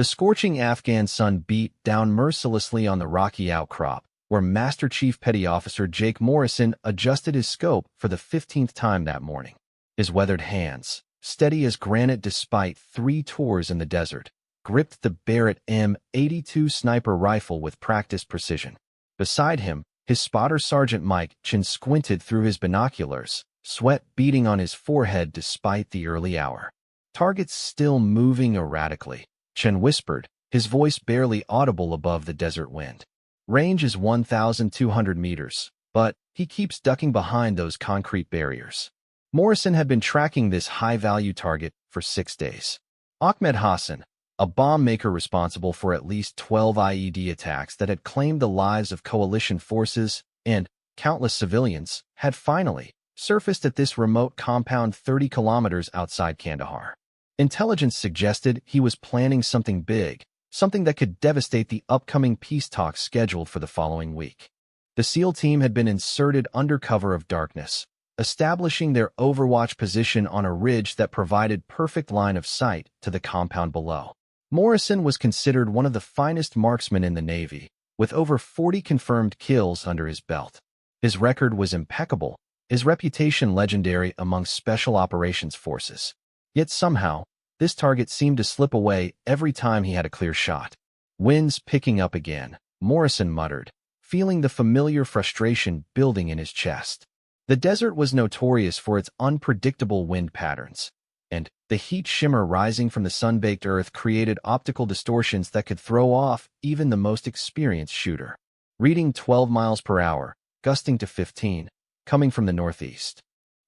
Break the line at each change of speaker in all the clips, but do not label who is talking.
The scorching Afghan sun beat down mercilessly on the rocky outcrop, where Master Chief Petty Officer Jake Morrison adjusted his scope for the 15th time that morning. His weathered hands, steady as granite despite 3 tours in the desert, gripped the Barrett M82 sniper rifle with practiced precision. Beside him, his spotter Sergeant Mike Chen squinted through his binoculars, sweat beading on his forehead despite the early hour. Targets still moving erratically, Chen whispered, his voice barely audible above the desert wind. Range is 1,200 meters, but he keeps ducking behind those concrete barriers. Morrison had been tracking this high-value target for 6 days. Ahmed Hassan, a bomb maker responsible for at least 12 IED attacks that had claimed the lives of coalition forces and countless civilians, had finally surfaced at this remote compound 30 kilometers outside Kandahar. Intelligence suggested he was planning something big, something that could devastate the upcoming peace talks scheduled for the following week. The SEAL team had been inserted under cover of darkness, establishing their overwatch position on a ridge that provided perfect line of sight to the compound below. Morrison was considered one of the finest marksmen in the Navy, with over 40 confirmed kills under his belt. His record was impeccable, his reputation legendary among Special Operations Forces. Yet somehow, this target seemed to slip away every time he had a clear shot. Winds picking up again, Morrison muttered, feeling the familiar frustration building in his chest. The desert was notorious for its unpredictable wind patterns, and the heat shimmer rising from the sun-baked earth created optical distortions that could throw off even the most experienced shooter. Reading 12 miles per hour, gusting to 15, coming from the northeast.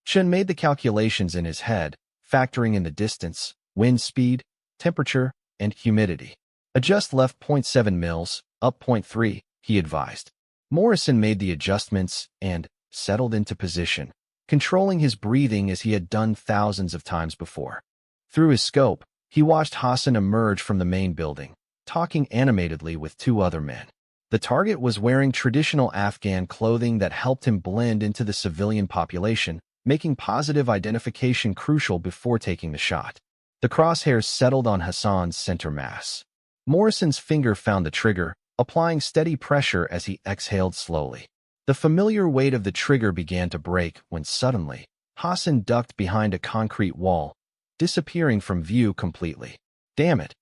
Chen made the calculations in his head, factoring in the distance, wind speed, temperature, and humidity. Adjust left 0.7 mils, up 0.3, he advised. Morrison made the adjustments and settled into position, controlling his breathing as he had done thousands of times before. Through his scope, he watched Hassan emerge from the main building, talking animatedly with 2 other men. The target was wearing traditional Afghan clothing that helped him blend into the civilian population, making positive identification crucial before taking the shot. The crosshairs settled on Hassan's center mass. Morrison's finger found the trigger, applying steady pressure as he exhaled slowly. The familiar weight of the trigger began to break when suddenly, Hassan ducked behind a concrete wall, disappearing from view completely. Damn it,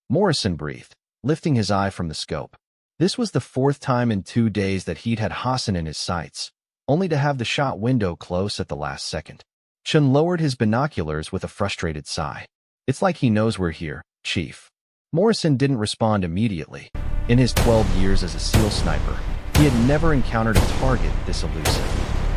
Morrison breathed, lifting his eye from the scope. This was the 4th time in 2 days that he'd had Hassan in his sights, only to have the shot window close at the last second. Chen lowered his binoculars with a frustrated sigh. It's like he knows we're here, Chief. Morrison didn't respond immediately. In his 12 years as a SEAL sniper, he had never encountered a target this elusive.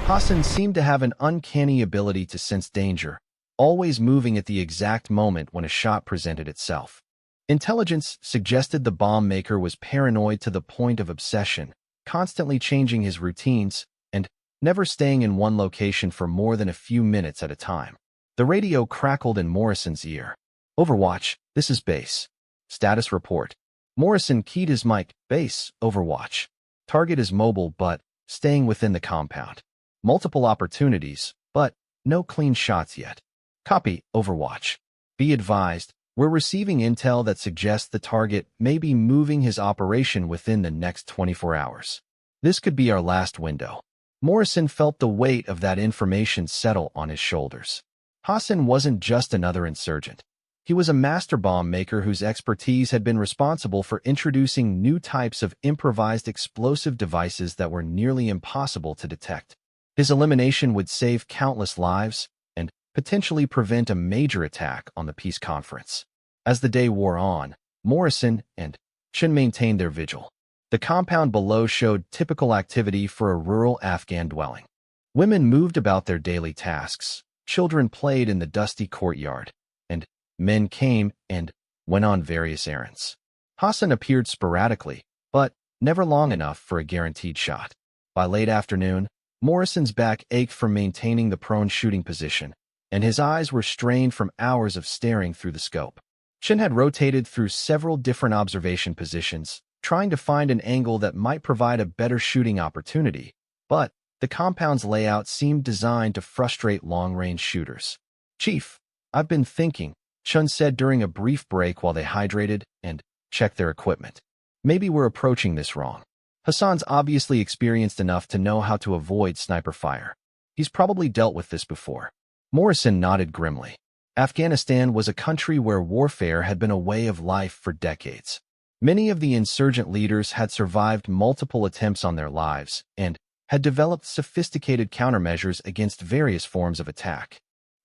Hassan seemed to have an uncanny ability to sense danger, always moving at the exact moment when a shot presented itself. Intelligence suggested the bomb maker was paranoid to the point of obsession, constantly changing his routines and never staying in one location for more than a few minutes at a time. The radio crackled in Morrison's ear. Overwatch, this is base. Status report. Morrison keyed his mic. Base, Overwatch. Target is mobile but staying within the compound. Multiple opportunities, but no clean shots yet. Copy, Overwatch. Be advised, we're receiving intel that suggests the target may be moving his operation within the next 24 hours. This could be our last window. Morrison felt the weight of that information settle on his shoulders. Hassan wasn't just another insurgent. He was a master bomb maker whose expertise had been responsible for introducing new types of improvised explosive devices that were nearly impossible to detect. His elimination would save countless lives and potentially prevent a major attack on the peace conference. As the day wore on, Morrison and Chen maintained their vigil. The compound below showed typical activity for a rural Afghan dwelling. Women moved about their daily tasks, children played in the dusty courtyard, and men came and went on various errands. Hassan appeared sporadically, but never long enough for a guaranteed shot. By late afternoon, Morrison's back ached from maintaining the prone shooting position, and his eyes were strained from hours of staring through the scope. Chen had rotated through several different observation positions, trying to find an angle that might provide a better shooting opportunity, but the compound's layout seemed designed to frustrate long-range shooters. Chief, I've been thinking, Chen said during a brief break while they hydrated and check their equipment. Maybe we're approaching this wrong. Hassan's obviously experienced enough to know how to avoid sniper fire. He's probably dealt with this before. Morrison nodded grimly. Afghanistan was a country where warfare had been a way of life for decades. Many of the insurgent leaders had survived multiple attempts on their lives and had developed sophisticated countermeasures against various forms of attack.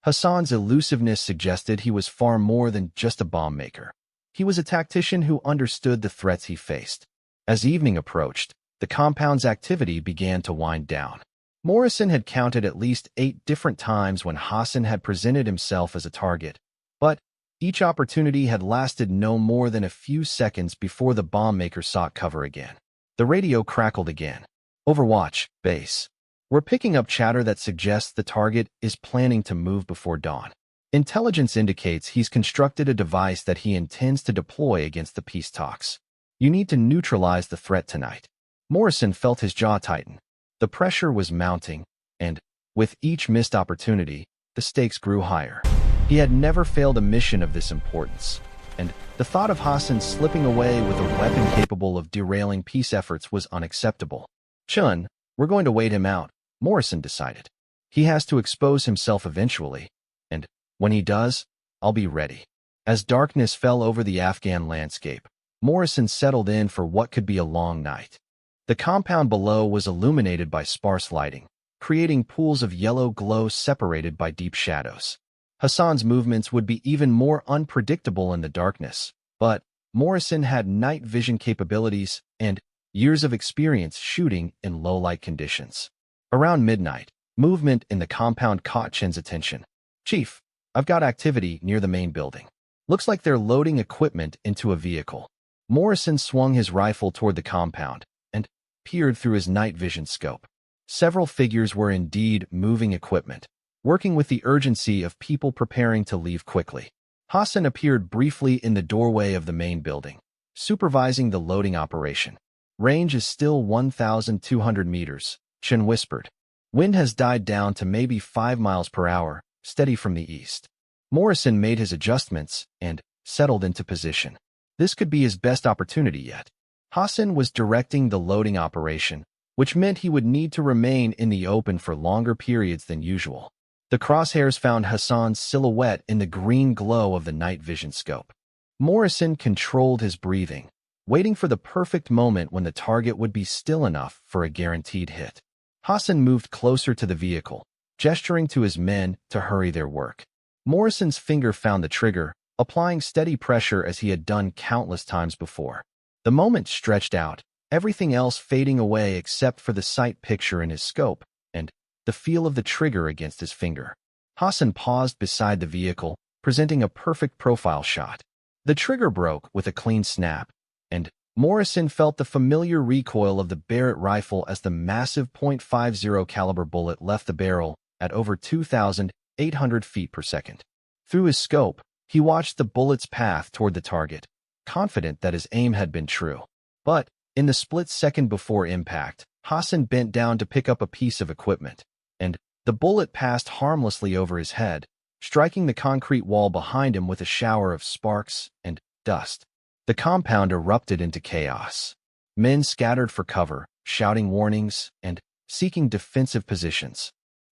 Hassan's elusiveness suggested he was far more than just a bomb maker. He was a tactician who understood the threats he faced. As evening approached, the compound's activity began to wind down. Morrison had counted at least 8 different times when Hassan had presented himself as a target, but each opportunity had lasted no more than a few seconds before the bomb maker sought cover again. The radio crackled again. Overwatch, base. We're picking up chatter that suggests the target is planning to move before dawn. Intelligence indicates he's constructed a device that he intends to deploy against the peace talks. You need to neutralize the threat tonight. Morrison felt his jaw tighten. The pressure was mounting, and, with each missed opportunity, the stakes grew higher. He had never failed a mission of this importance, and the thought of Hassan slipping away with a weapon capable of derailing peace efforts was unacceptable. Chun, we're going to wait him out, Morrison decided. He has to expose himself eventually, and when he does, I'll be ready. As darkness fell over the Afghan landscape, Morrison settled in for what could be a long night. The compound below was illuminated by sparse lighting, creating pools of yellow glow separated by deep shadows. Hassan's movements would be even more unpredictable in the darkness, but Morrison had night vision capabilities and years of experience shooting in low-light conditions. Around midnight, movement in the compound caught Chen's attention. "Chief, I've got activity near the main building. Looks like they're loading equipment into a vehicle." Morrison swung his rifle toward the compound and peered through his night vision scope. Several figures were indeed moving equipment, working with the urgency of people preparing to leave quickly. Hassan appeared briefly in the doorway of the main building, supervising the loading operation. "Range is still 1,200 meters, Chen whispered. "Wind has died down to maybe 5 miles per hour, steady from the east." Morrison made his adjustments and settled into position. This could be his best opportunity yet. Hassan was directing the loading operation, which meant he would need to remain in the open for longer periods than usual. The crosshairs found Hassan's silhouette in the green glow of the night vision scope. Morrison controlled his breathing, waiting for the perfect moment when the target would be still enough for a guaranteed hit. Hassan moved closer to the vehicle, gesturing to his men to hurry their work. Morrison's finger found the trigger, applying steady pressure as he had done countless times before. The moment stretched out, everything else fading away except for the sight picture in his scope and the feel of the trigger against his finger. Hassan paused beside the vehicle, presenting a perfect profile shot. The trigger broke with a clean snap, and Morrison felt the familiar recoil of the Barrett rifle as the massive .50 caliber bullet left the barrel at over 2,800 feet per second. Through his scope, he watched the bullet's path toward the target, confident that his aim had been true. But, in the split second before impact, Hassan bent down to pick up a piece of equipment, and the bullet passed harmlessly over his head, striking the concrete wall behind him with a shower of sparks and dust. The compound erupted into chaos. Men scattered for cover, shouting warnings and seeking defensive positions.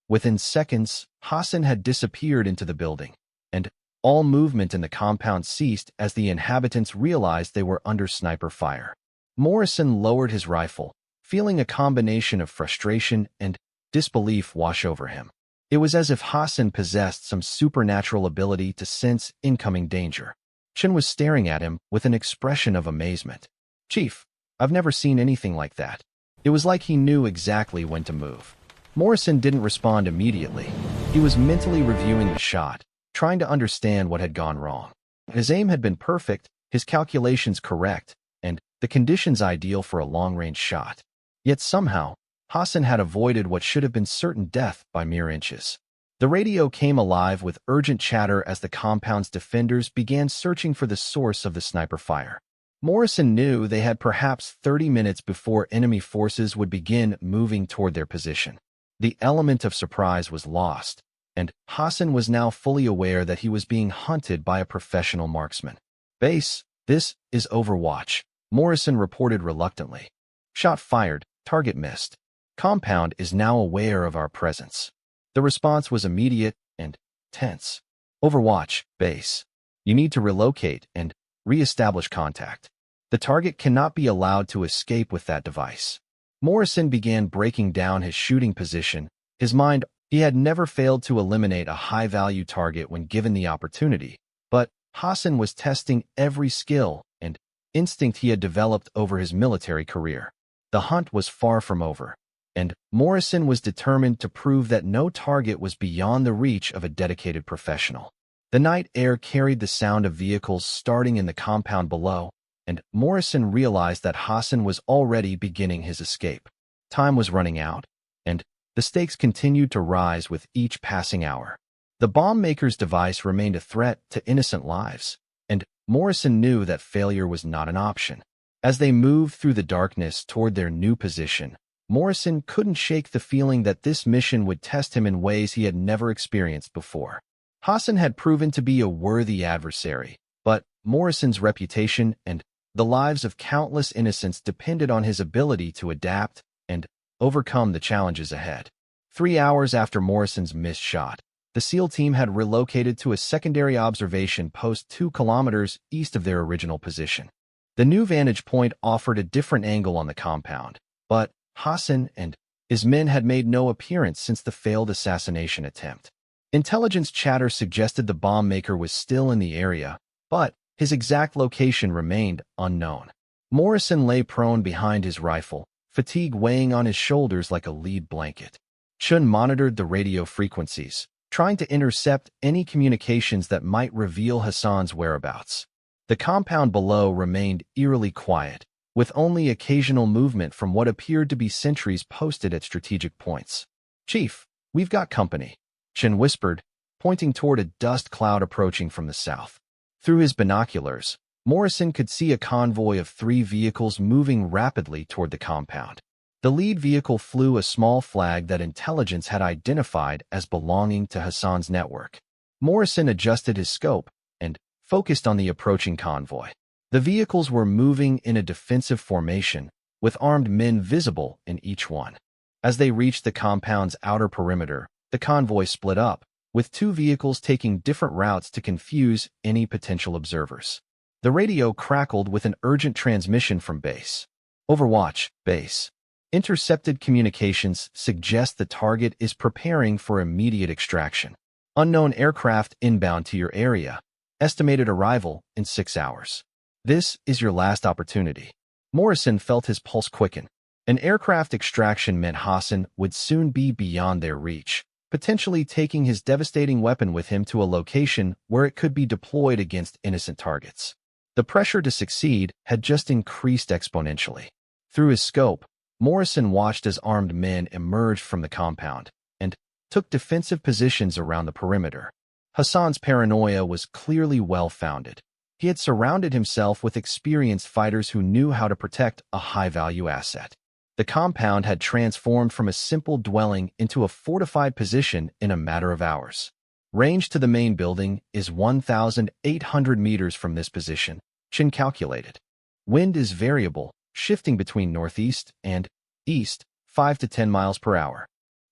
Within seconds, Hassan had disappeared into the building, and all movement in the compound ceased as the inhabitants realized they were under sniper fire. Morrison lowered his rifle, feeling a combination of frustration and disbelief wash over him. It was as if Hassan possessed some supernatural ability to sense incoming danger. Chen was staring at him with an expression of amazement. "Chief, I've never seen anything like that." It was like he knew exactly when to move. Morrison didn't respond immediately. He was mentally reviewing the shot, trying to understand what had gone wrong. His aim had been perfect, his calculations correct, and the conditions ideal for a long-range shot. Yet somehow, Hassan had avoided what should have been certain death by mere inches. The radio came alive with urgent chatter as the compound's defenders began searching for the source of the sniper fire. Morrison knew they had perhaps 30 minutes before enemy forces would begin moving toward their position. The element of surprise was lost, and Hassan was now fully aware that he was being hunted by a professional marksman. "Base, "This is Overwatch," Morrison reported reluctantly. "Shot fired, target missed. Compound is now aware of our presence." The response was immediate and tense. "Overwatch, base. You need to relocate and re-establish contact. The target cannot be allowed to escape with that device." Morrison began breaking down his shooting position. His mind, he had never failed to eliminate a high-value target when given the opportunity, but Hassan was testing every skill and instinct he had developed over his military career. The hunt was far from over, and Morrison was determined to prove that no target was beyond the reach of a dedicated professional. The night air carried the sound of vehicles starting in the compound below, and Morrison realized that Hassan was already beginning his escape. Time was running out, and the stakes continued to rise with each passing hour. The bomb maker's device remained a threat to innocent lives, and Morrison knew that failure was not an option. As they moved through the darkness toward their new position, Morrison couldn't shake the feeling that this mission would test him in ways he had never experienced before. Hassan had proven to be a worthy adversary, but Morrison's reputation and the lives of countless innocents depended on his ability to adapt and overcome the challenges ahead. 3 hours after Morrison's missed shot, the SEAL team had relocated to a secondary observation post 2 kilometers east of their original position. The new vantage point offered a different angle on the compound, but Hassan and his men had made no appearance since the failed assassination attempt. Intelligence chatter suggested the bomb maker was still in the area, but his exact location remained unknown. Morrison lay prone behind his rifle, fatigue weighing on his shoulders like a lead blanket. Chun monitored the radio frequencies, trying to intercept any communications that might reveal Hassan's whereabouts. The compound below remained eerily quiet, with only occasional movement from what appeared to be sentries posted at strategic points. "Chief, we've got company," Chun whispered, pointing toward a dust cloud approaching from the south. Through his binoculars, Morrison could see a convoy of 3 vehicles moving rapidly toward the compound. The lead vehicle flew a small flag that intelligence had identified as belonging to Hassan's network. Morrison adjusted his scope and focused on the approaching convoy. The vehicles were moving in a defensive formation, with armed men visible in each one. As they reached the compound's outer perimeter, the convoy split up, with 2 vehicles taking different routes to confuse any potential observers. The radio crackled with an urgent transmission from base. "Overwatch, base. Intercepted communications suggest the target is preparing for immediate extraction. Unknown aircraft inbound to your area. Estimated arrival in 6 hours. This is your last opportunity." Morrison felt his pulse quicken. An aircraft extraction meant Hassan would soon be beyond their reach, potentially taking his devastating weapon with him to a location where it could be deployed against innocent targets. The pressure to succeed had just increased exponentially. Through his scope, Morrison watched as armed men emerged from the compound and took defensive positions around the perimeter. Hassan's paranoia was clearly well-founded. He had surrounded himself with experienced fighters who knew how to protect a high-value asset. The compound had transformed from a simple dwelling into a fortified position in a matter of hours. Range to the main building is 1,800 meters from this position, Chin calculated. Wind is variable, shifting between northeast and east, 5 to 10 miles per hour.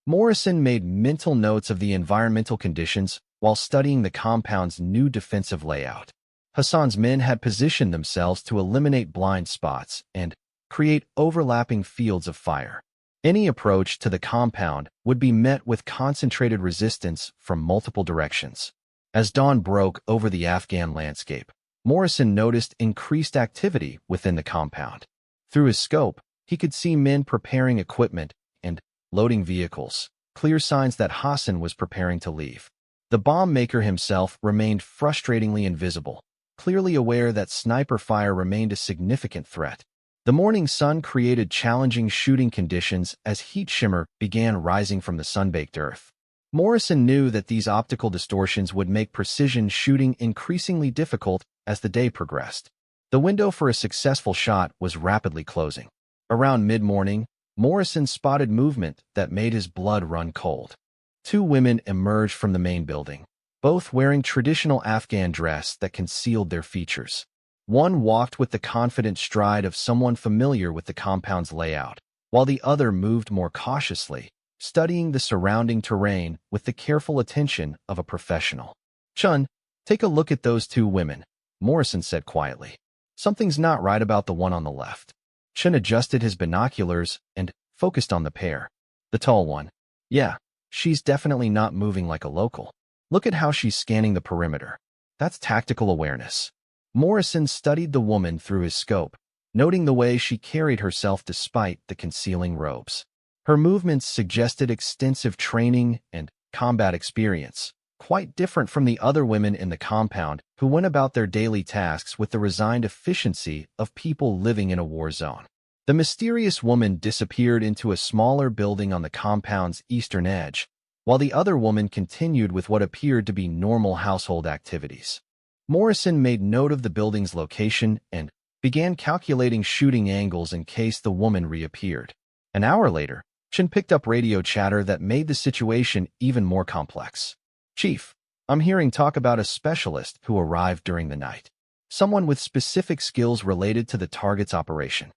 Morrison made mental notes of the environmental conditions while studying the compound's new defensive layout. Hassan's men had positioned themselves to eliminate blind spots and create overlapping fields of fire. Any approach to the compound would be met with concentrated resistance from multiple directions. As dawn broke over the Afghan landscape, Morrison noticed increased activity within the compound. Through his scope, he could see men preparing equipment and loading vehicles, clear signs that Hassan was preparing to leave. The bomb maker himself remained frustratingly invisible, clearly aware that sniper fire remained a significant threat. The morning sun created challenging shooting conditions as heat shimmer began rising from the sun-baked earth. Morrison knew that these optical distortions would make precision shooting increasingly difficult as the day progressed. The window for a successful shot was rapidly closing. Around mid-morning, Morrison spotted movement that made his blood run cold. 2 women emerged from the main building, both wearing traditional Afghan dress that concealed their features. One walked with the confident stride of someone familiar with the compound's layout, while the other moved more cautiously, studying the surrounding terrain with the careful attention of a professional. "Chun, take a look at those two women," Morrison said quietly. "Something's not right about the one on the left." Chun adjusted his binoculars and focused on the pair. "The tall one. Yeah, she's definitely not moving like a local. Look at how she's scanning the perimeter. That's tactical awareness." Morrison studied the woman through his scope, noting the way she carried herself despite the concealing robes. Her movements suggested extensive training and combat experience, quite different from the other women in the compound who went about their daily tasks with the resigned efficiency of people living in a war zone. The mysterious woman disappeared into a smaller building on the compound's eastern edge, while the other woman continued with what appeared to be normal household activities. Morrison made note of the building's location and began calculating shooting angles in case the woman reappeared. An hour later, Chun picked up radio chatter that made the situation even more complex. "Chief, I'm hearing talk about a specialist who arrived during the night. Someone with specific skills related to the target's operation."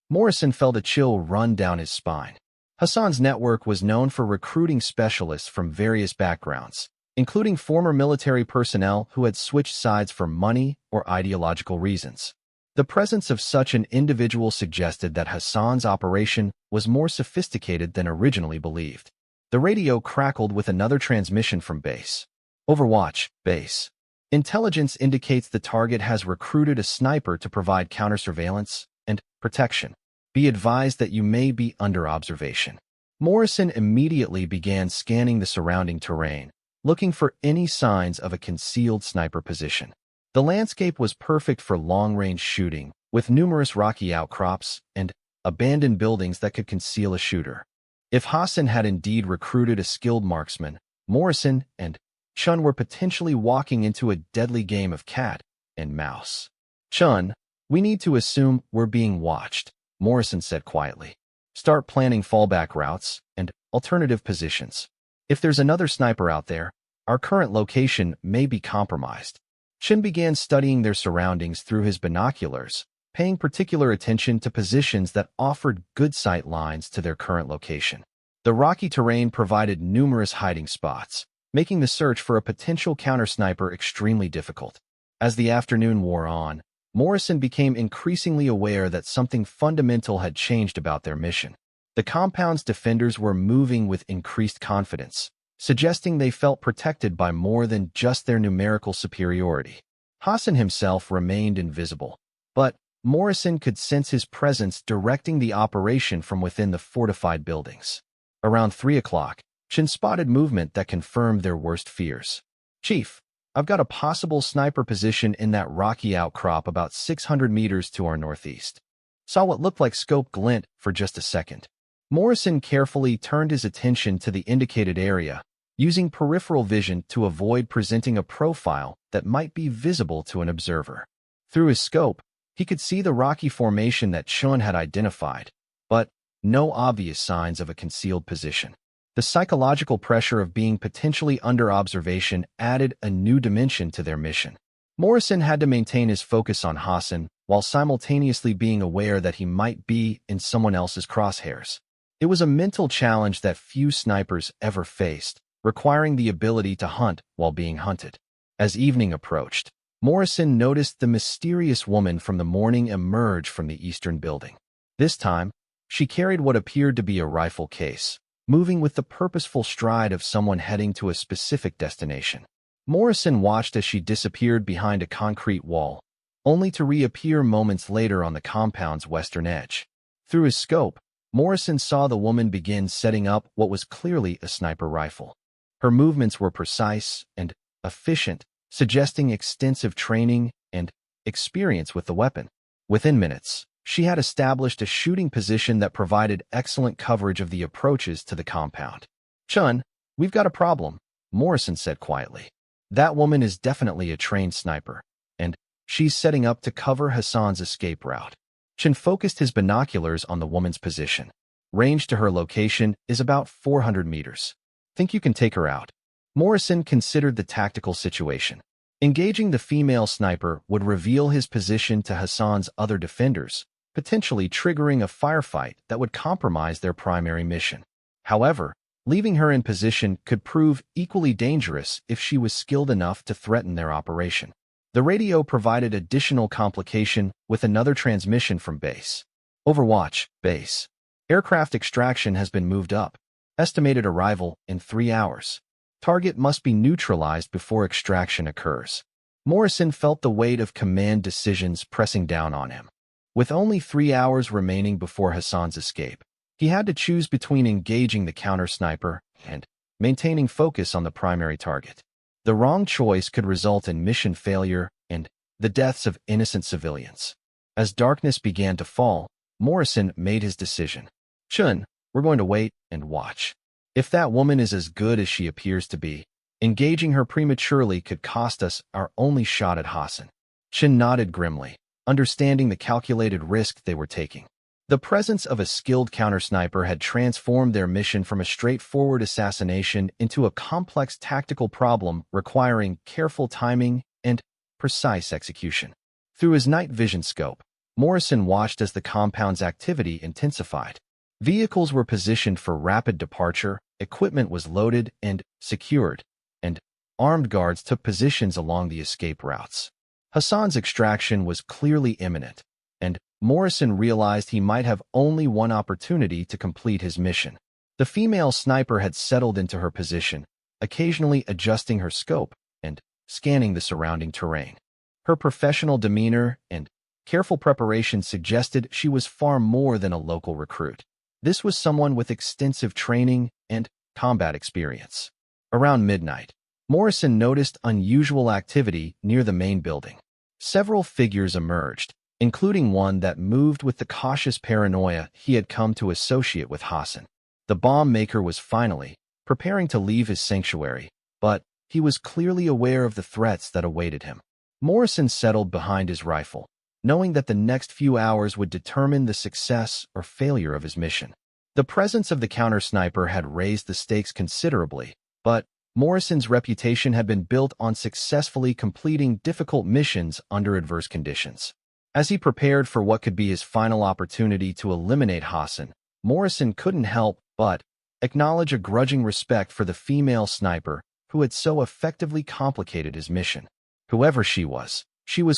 Morrison felt a chill run down his spine. Hassan's network was known for recruiting specialists from various backgrounds, including former military personnel who had switched sides for money or ideological reasons. The presence of such an individual suggested that Hassan's operation was more sophisticated than originally believed. The radio crackled with another transmission from base. "Overwatch, base. Intelligence indicates the target has recruited a sniper to provide counter-surveillance and protection. Be advised that you may be under observation." Morrison immediately began scanning the surrounding terrain, looking for any signs of a concealed sniper position. The landscape was perfect for long-range shooting, with numerous rocky outcrops and abandoned buildings that could conceal a shooter. If Hassan had indeed recruited a skilled marksman, Morrison and Chun were potentially walking into a deadly game of cat and mouse. "Chun, we need to assume we're being watched," Morrison said quietly. "Start planning fallback routes and alternative positions. If there's another sniper out there, our current location may be compromised." Chun began studying their surroundings through his binoculars, paying particular attention to positions that offered good sight lines to their current location. The rocky terrain provided numerous hiding spots, making the search for a potential counter-sniper extremely difficult. As the afternoon wore on, Morrison became increasingly aware that something fundamental had changed about their mission. The compound's defenders were moving with increased confidence, suggesting they felt protected by more than just their numerical superiority. Hassan himself remained invisible, but Morrison could sense his presence directing the operation from within the fortified buildings. Around 3 o'clock, Chun spotted movement that confirmed their worst fears. "Chief, I've got a possible sniper position in that rocky outcrop about 600 meters to our northeast." Saw what looked like scope glint for just a second. Morrison carefully turned his attention to the indicated area, using peripheral vision to avoid presenting a profile that might be visible to an observer. Through his scope, he could see the rocky formation that Chun had identified, but no obvious signs of a concealed position. The psychological pressure of being potentially under observation added a new dimension to their mission. Morrison had to maintain his focus on Hassan while simultaneously being aware that he might be in someone else's crosshairs. It was a mental challenge that few snipers ever faced, requiring the ability to hunt while being hunted. As evening approached, Morrison noticed the mysterious woman from the morning emerge from the eastern building. This time, she carried what appeared to be a rifle case, moving with the purposeful stride of someone heading to a specific destination. Morrison watched as she disappeared behind a concrete wall, only to reappear moments later on the compound's western edge. Through his scope, Morrison saw the woman begin setting up what was clearly a sniper rifle. Her movements were precise and efficient, suggesting extensive training and experience with the weapon. Within minutes, she had established a shooting position that provided excellent coverage of the approaches to the compound. "Chun, we've got a problem," Morrison said quietly. "That woman is definitely a trained sniper, and she's setting up to cover Hassan's escape route." Chun focused his binoculars on the woman's position. "Range to her location is about 400 meters. Think you can take her out?" Morrison considered the tactical situation. Engaging the female sniper would reveal his position to Hassan's other defenders, potentially triggering a firefight that would compromise their primary mission. However, leaving her in position could prove equally dangerous if she was skilled enough to threaten their operation. The radio provided additional complication with another transmission from base. Overwatch, base. Aircraft extraction has been moved up. Estimated arrival in 3 hours. Target must be neutralized before extraction occurs. Morrison felt the weight of command decisions pressing down on him. With only 3 hours remaining before Hassan's escape, he had to choose between engaging the counter-sniper and maintaining focus on the primary target. The wrong choice could result in mission failure and the deaths of innocent civilians. As darkness began to fall, Morrison made his decision. Chun, we're going to wait and watch. If that woman is as good as she appears to be, engaging her prematurely could cost us our only shot at Hassan. Chun nodded grimly, understanding the calculated risk they were taking. The presence of a skilled counter-sniper had transformed their mission from a straightforward assassination into a complex tactical problem requiring careful timing and precise execution. Through his night vision scope, Morrison watched as the compound's activity intensified. Vehicles were positioned for rapid departure, equipment was loaded and secured, and armed guards took positions along the escape routes. Hassan's extraction was clearly imminent, and Morrison realized he might have only one opportunity to complete his mission. The female sniper had settled into her position, occasionally adjusting her scope and scanning the surrounding terrain. Her professional demeanor and careful preparation suggested she was far more than a local recruit. This was someone with extensive training and combat experience. Around midnight, Morrison noticed unusual activity near the main building. Several figures emerged, including one that moved with the cautious paranoia he had come to associate with Hassan. The bomb maker was finally preparing to leave his sanctuary, but he was clearly aware of the threats that awaited him. Morrison settled behind his rifle, knowing that the next few hours would determine the success or failure of his mission. The presence of the counter-sniper had raised the stakes considerably, but Morrison's reputation had been built on successfully completing difficult missions under adverse conditions. As he prepared for what could be his final opportunity to eliminate Hassan, Morrison couldn't help but acknowledge a grudging respect for the female sniper who had so effectively complicated his mission. Whoever she was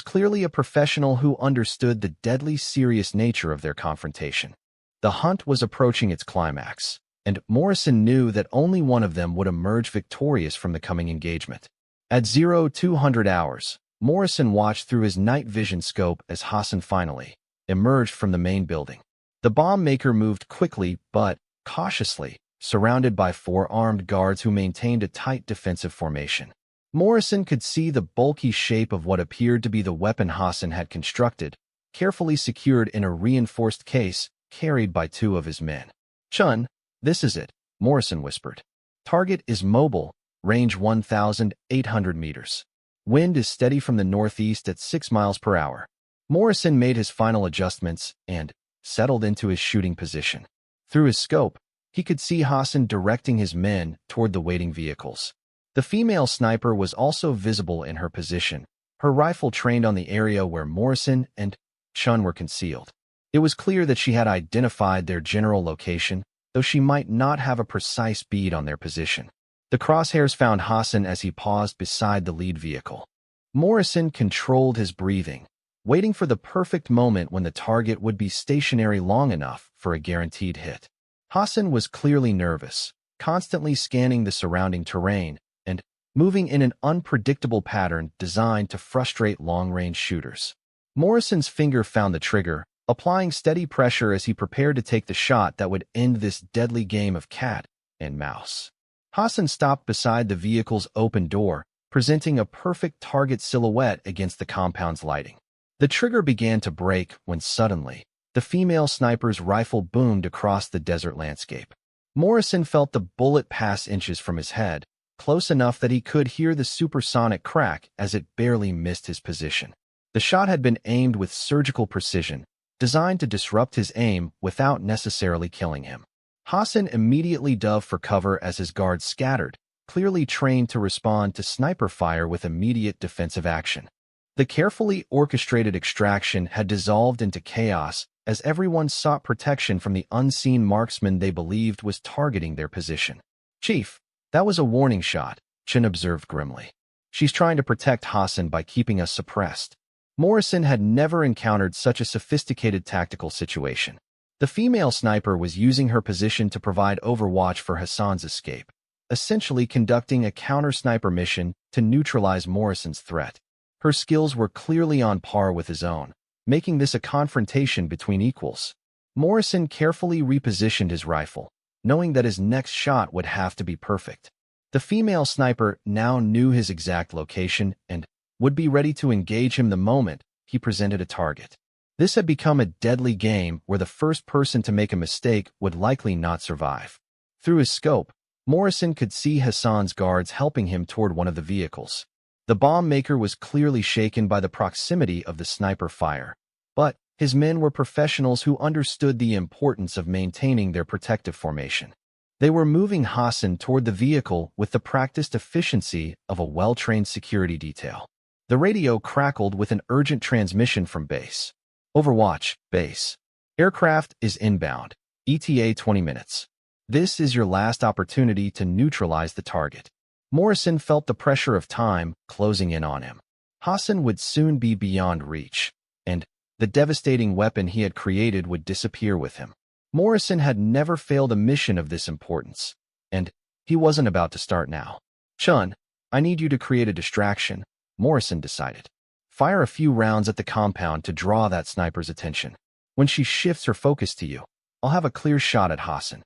clearly a professional who understood the deadly serious nature of their confrontation. The hunt was approaching its climax, and Morrison knew that only one of them would emerge victorious from the coming engagement. At 0200 hours, Morrison watched through his night vision scope as Hassan finally emerged from the main building. The bomb maker moved quickly but cautiously, surrounded by 4 armed guards who maintained a tight defensive formation. Morrison could see the bulky shape of what appeared to be the weapon Hassan had constructed, carefully secured in a reinforced case carried by 2 of his men. Chun, this is it, Morrison whispered. Target is mobile, range 1,800 meters. Wind is steady from the northeast at 6 miles per hour. Morrison made his final adjustments and settled into his shooting position. Through his scope, he could see Hassan directing his men toward the waiting vehicles. The female sniper was also visible in her position, her rifle trained on the area where Morrison and Chun were concealed. It was clear that she had identified their general location, though she might not have a precise bead on their position. The crosshairs found Hassan as he paused beside the lead vehicle. Morrison controlled his breathing, waiting for the perfect moment when the target would be stationary long enough for a guaranteed hit. Hassan was clearly nervous, constantly scanning the surrounding terrain and moving in an unpredictable pattern designed to frustrate long-range shooters. Morrison's finger found the trigger, applying steady pressure as he prepared to take the shot that would end this deadly game of cat and mouse. Hassan stopped beside the vehicle's open door, presenting a perfect target silhouette against the compound's lighting. The trigger began to break when suddenly, the female sniper's rifle boomed across the desert landscape. Morrison felt the bullet pass inches from his head, close enough that he could hear the supersonic crack as it barely missed his position. The shot had been aimed with surgical precision, designed to disrupt his aim without necessarily killing him. Hassan immediately dove for cover as his guards scattered, clearly trained to respond to sniper fire with immediate defensive action. The carefully orchestrated extraction had dissolved into chaos as everyone sought protection from the unseen marksman they believed was targeting their position. "Chief, that was a warning shot," Chen observed grimly. "She's trying to protect Hassan by keeping us suppressed." Morrison had never encountered such a sophisticated tactical situation. The female sniper was using her position to provide overwatch for Hassan's escape, essentially conducting a counter-sniper mission to neutralize Morrison's threat. Her skills were clearly on par with his own, making this a confrontation between equals. Morrison carefully repositioned his rifle, knowing that his next shot would have to be perfect. The female sniper now knew his exact location and would be ready to engage him the moment he presented a target. This had become a deadly game where the first person to make a mistake would likely not survive. Through his scope, Morrison could see Hassan's guards helping him toward one of the vehicles. The bomb maker was clearly shaken by the proximity of the sniper fire, but his men were professionals who understood the importance of maintaining their protective formation. They were moving Hassan toward the vehicle with the practiced efficiency of a well-trained security detail. The radio crackled with an urgent transmission from base. "Overwatch, base. Aircraft is inbound. ETA 20 minutes. This is your last opportunity to neutralize the target." Morrison felt the pressure of time closing in on him. Hassan would soon be beyond reach, and the devastating weapon he had created would disappear with him. Morrison had never failed a mission of this importance, and he wasn't about to start now. "Chun, I need you to create a distraction," Morrison decided. "Fire a few rounds at the compound to draw that sniper's attention. When she shifts her focus to you, I'll have a clear shot at Hassan."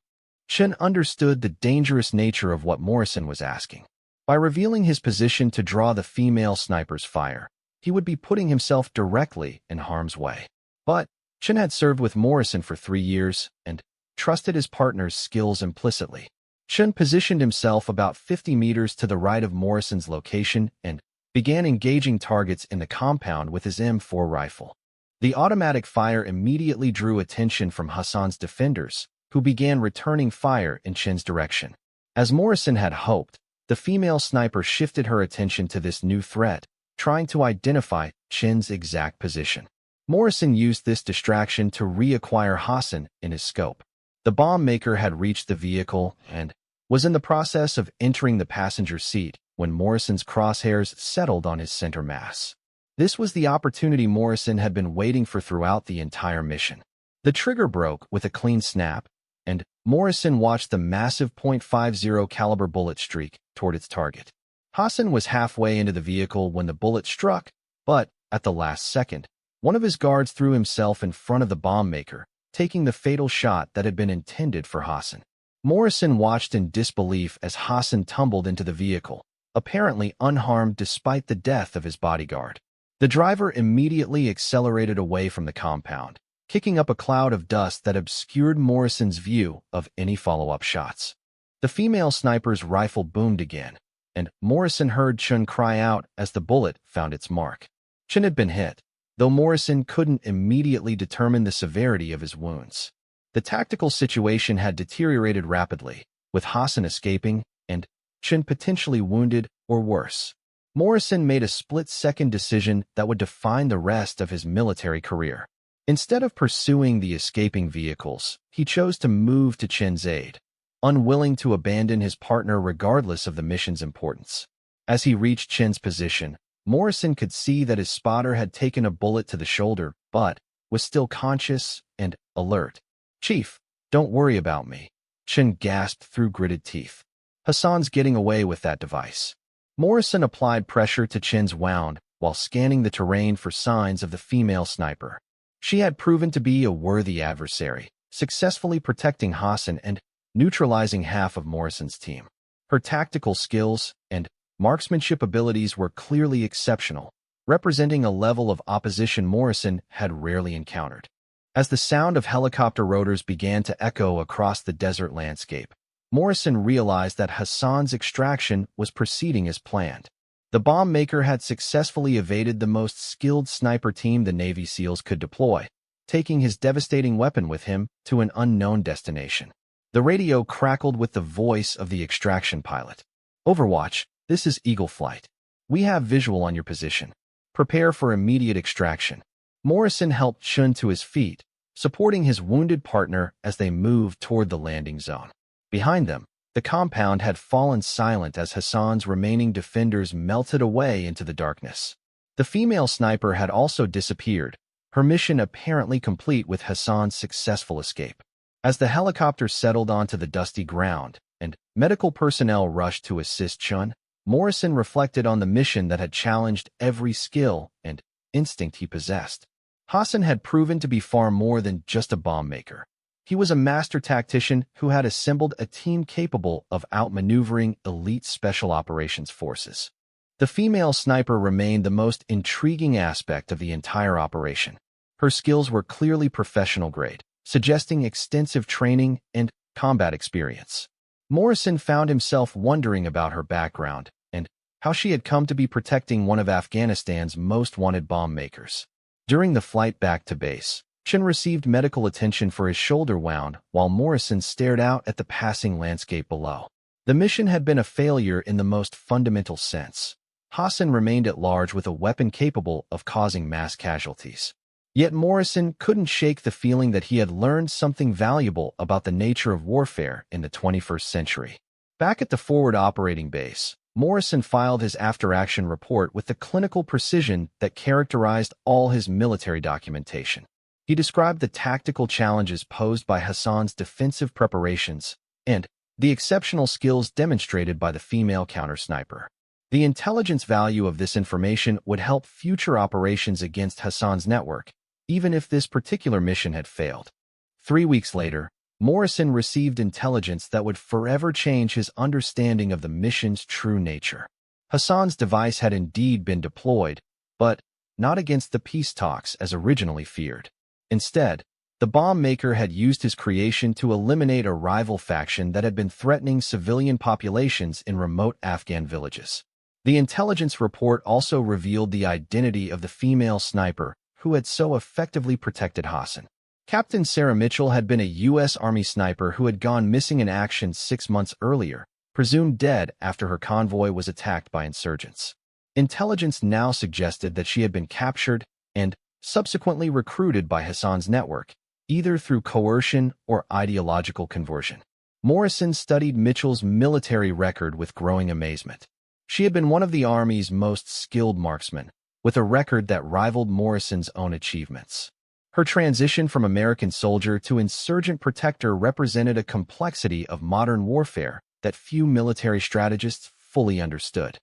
Chen understood the dangerous nature of what Morrison was asking. By revealing his position to draw the female sniper's fire, he would be putting himself directly in harm's way. But Chen had served with Morrison for 3 years and trusted his partner's skills implicitly. Chen positioned himself about 50 meters to the right of Morrison's location and began engaging targets in the compound with his M4 rifle. The automatic fire immediately drew attention from Hassan's defenders, who began returning fire in Chen's direction. As Morrison had hoped, the female sniper shifted her attention to this new threat, trying to identify Chen's exact position. Morrison used this distraction to reacquire Hassan in his scope. The bomb maker had reached the vehicle and was in the process of entering the passenger seat when Morrison's crosshairs settled on his center mass. This was the opportunity Morrison had been waiting for throughout the entire mission. The trigger broke with a clean snap, and Morrison watched the massive .50 caliber bullet streak toward its target. Hassan was halfway into the vehicle when the bullet struck, but at the last second, one of his guards threw himself in front of the bomb maker, taking the fatal shot that had been intended for Hassan. Morrison watched in disbelief as Hassan tumbled into the vehicle, apparently unharmed despite the death of his bodyguard. The driver immediately accelerated away from the compound, kicking up a cloud of dust that obscured Morrison's view of any follow-up shots. The female sniper's rifle boomed again, and Morrison heard Chen cry out as the bullet found its mark. Chen had been hit, though Morrison couldn't immediately determine the severity of his wounds. The tactical situation had deteriorated rapidly, with Hassan escaping and Chen potentially wounded or worse. Morrison made a split-second decision that would define the rest of his military career. Instead of pursuing the escaping vehicles, he chose to move to Chen's aid, unwilling to abandon his partner regardless of the mission's importance. As he reached Chen's position, Morrison could see that his spotter had taken a bullet to the shoulder, but was still conscious and alert. "Chief, don't worry about me," Chen gasped through gritted teeth. "Hassan's getting away with that device." Morrison applied pressure to Chen's wound while scanning the terrain for signs of the female sniper. She had proven to be a worthy adversary, successfully protecting Hassan and neutralizing half of Morrison's team. Her tactical skills and marksmanship abilities were clearly exceptional, representing a level of opposition Morrison had rarely encountered. As the sound of helicopter rotors began to echo across the desert landscape, Morrison realized that Hassan's extraction was proceeding as planned. The bomb maker had successfully evaded the most skilled sniper team the Navy SEALs could deploy, taking his devastating weapon with him to an unknown destination. The radio crackled with the voice of the extraction pilot. Overwatch, this is Eagle Flight. We have visual on your position. Prepare for immediate extraction. Morrison helped Chun to his feet, supporting his wounded partner as they moved toward the landing zone. Behind them, the compound had fallen silent as Hassan's remaining defenders melted away into the darkness. The female sniper had also disappeared, her mission apparently complete with Hassan's successful escape. As the helicopter settled onto the dusty ground and medical personnel rushed to assist Chun, Morrison reflected on the mission that had challenged every skill and instinct he possessed. Hassan had proven to be far more than just a bomb maker. He was a master tactician who had assembled a team capable of outmaneuvering elite special operations forces. The female sniper remained the most intriguing aspect of the entire operation. Her skills were clearly professional grade, suggesting extensive training and combat experience. Morrison found himself wondering about her background and how she had come to be protecting one of Afghanistan's most wanted bomb makers. During the flight back to base, Chun received medical attention for his shoulder wound while Morrison stared out at the passing landscape below. The mission had been a failure in the most fundamental sense. Hassan remained at large with a weapon capable of causing mass casualties. Yet Morrison couldn't shake the feeling that he had learned something valuable about the nature of warfare in the 21st century. Back at the forward operating base, Morrison filed his after-action report with the clinical precision that characterized all his military documentation. He described the tactical challenges posed by Hassan's defensive preparations and the exceptional skills demonstrated by the female counter-sniper. The intelligence value of this information would help future operations against Hassan's network, even if this particular mission had failed. 3 weeks later, Morrison received intelligence that would forever change his understanding of the mission's true nature. Hassan's device had indeed been deployed, but not against the peace talks as originally feared. Instead, the bomb maker had used his creation to eliminate a rival faction that had been threatening civilian populations in remote Afghan villages. The intelligence report also revealed the identity of the female sniper who had so effectively protected Hassan. Captain Sarah Mitchell had been a U.S. Army sniper who had gone missing in action 6 months earlier, presumed dead after her convoy was attacked by insurgents. Intelligence now suggested that she had been captured and subsequently recruited by Hassan's network, either through coercion or ideological conversion. Morrison studied Mitchell's military record with growing amazement. She had been one of the Army's most skilled marksmen, with a record that rivaled Morrison's own achievements. Her transition from American soldier to insurgent protector represented a complexity of modern warfare that few military strategists fully understood.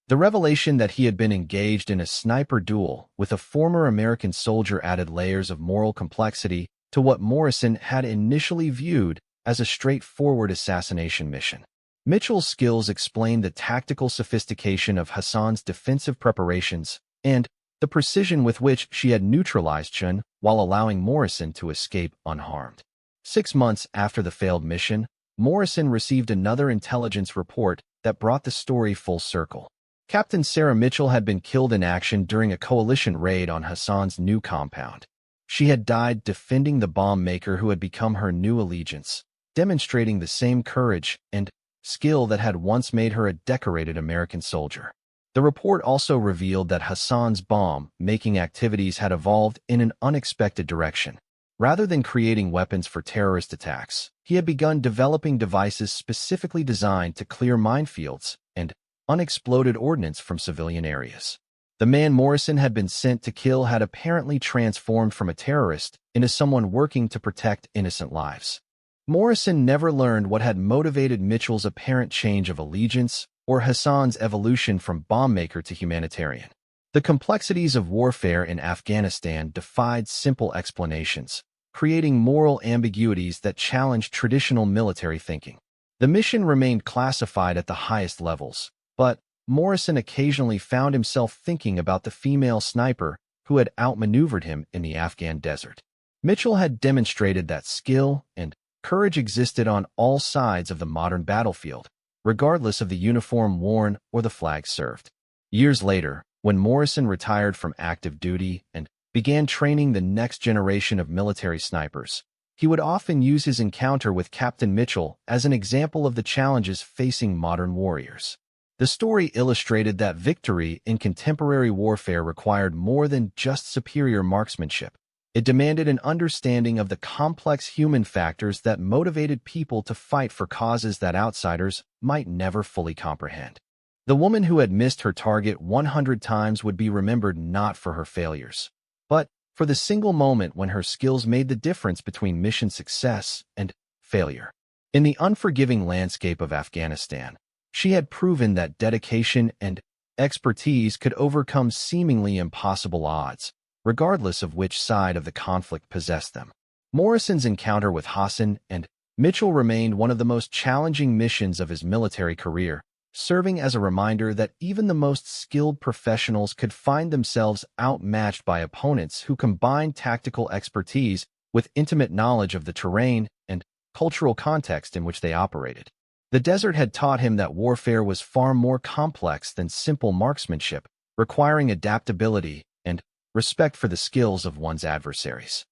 The revelation that he had been engaged in a sniper duel with a former American soldier added layers of moral complexity to what Morrison had initially viewed as a straightforward assassination mission. Mitchell's skills explained the tactical sophistication of Hassan's defensive preparations and the precision with which she had neutralized Chun while allowing Morrison to escape unharmed. 6 months after the failed mission, Morrison received another intelligence report that brought the story full circle. Captain Sarah Mitchell had been killed in action during a coalition raid on Hassan's new compound. She had died defending the bomb maker who had become her new allegiance, demonstrating the same courage and skill that had once made her a decorated American soldier. The report also revealed that Hassan's bomb-making activities had evolved in an unexpected direction. Rather than creating weapons for terrorist attacks, he had begun developing devices specifically designed to clear minefields and unexploded ordnance from civilian areas. The man Morrison had been sent to kill had apparently transformed from a terrorist into someone working to protect innocent lives. Morrison never learned what had motivated Mitchell's apparent change of allegiance or Hassan's evolution from bomb maker to humanitarian. The complexities of warfare in Afghanistan defied simple explanations, creating moral ambiguities that challenged traditional military thinking. The mission remained classified at the highest levels, but Morrison occasionally found himself thinking about the female sniper who had outmaneuvered him in the Afghan desert. Mitchell had demonstrated that skill and courage existed on all sides of the modern battlefield, regardless of the uniform worn or the flag served. Years later, when Morrison retired from active duty and began training the next generation of military snipers, he would often use his encounter with Captain Mitchell as an example of the challenges facing modern warriors. The story illustrated that victory in contemporary warfare required more than just superior marksmanship. It demanded an understanding of the complex human factors that motivated people to fight for causes that outsiders might never fully comprehend. The woman who had missed her target 100 times would be remembered not for her failures, but for the single moment when her skills made the difference between mission success and failure. In the unforgiving landscape of Afghanistan, she had proven that dedication and expertise could overcome seemingly impossible odds, regardless of which side of the conflict possessed them. Morrison's encounter with Hassan and Mitchell remained one of the most challenging missions of his military career, serving as a reminder that even the most skilled professionals could find themselves outmatched by opponents who combined tactical expertise with intimate knowledge of the terrain and cultural context in which they operated. The desert had taught him that warfare was far more complex than simple marksmanship, requiring adaptability and respect for the skills of one's adversaries.